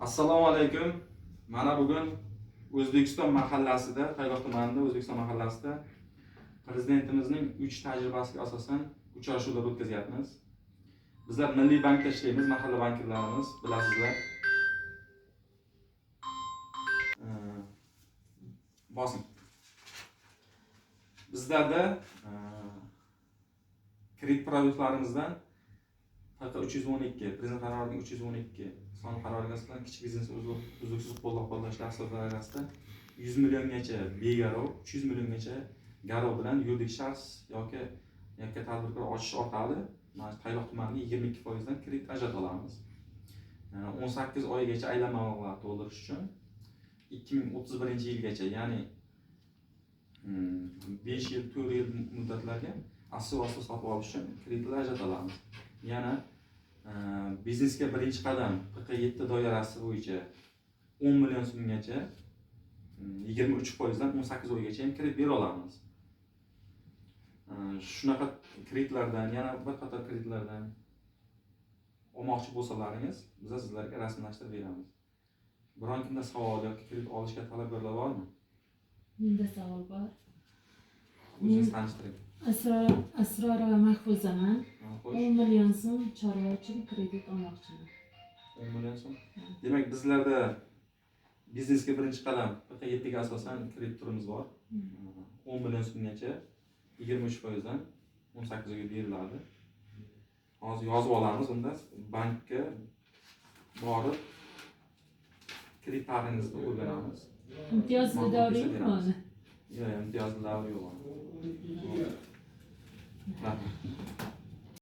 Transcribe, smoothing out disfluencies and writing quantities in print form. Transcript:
Assalomu alaykum. Mana bugun O'zbekiston mahallasida, Tayloq tumanida O'zbekiston mahallasida prezidentimizning 3 tajribasiga asosan uchrashuvlar o'tkazyapmiz. Bizlar Milliy bankda ishlaymiz, mahalla bankirlarimiz, bilasizlar. Bosing. Bizlarda kredit produktlarimizdan faqat 312, prezident qarorining 312 son qaroriga asosan kichik biznes uzluksiz qo'llab-quvvatlash dasturi asosida 100 milliongacha begarov, 300 milliongacha garov bilan yuridik shaxs yoki yakka tadbirkor ochish orqali Tayloq tumaniga 22% dan kredit ajrata olamiz. 18 oygacha aylanma mablag'lar to'ldirish uchun 2031-yilgacha, ya'ni 5 yil, 4 yil muddatlarga asl sotib olish uchun kreditlar ajrata olamiz. Yana biznesga birinchi qadam PQ7 doirasi bo'yicha 10 million so'mgacha 23% dan 18 oygacha ham kredit bera olamiz. Shunaqa kreditlardan, yana bir qator kreditlardan olmoqchi bo'lsalaringiz, biz sizlarga rasmiylashtirib beramiz. Biron kimda savol yoki kredit olishga talabgorlar bormi? Menda savol bor. O'zingizni tanishtiring. Asrorova Mahfuzaman. 10 million so'm chorva uchun kredit olmoqchiman. 10 million so'm. Demak, bizlarda biznesga birinchi qadam PQ7 ga asosan kredit turimiz bor. 10 million so'mgacha 23% dan 18 oyga beriladi. Hozir yozib olamiz, unda bankka borib kredit tarixingizni o'rganamiz. Imtiyozli davr yo'qmi? Yo'q, imtiyozli davr yo'q. Rahmat.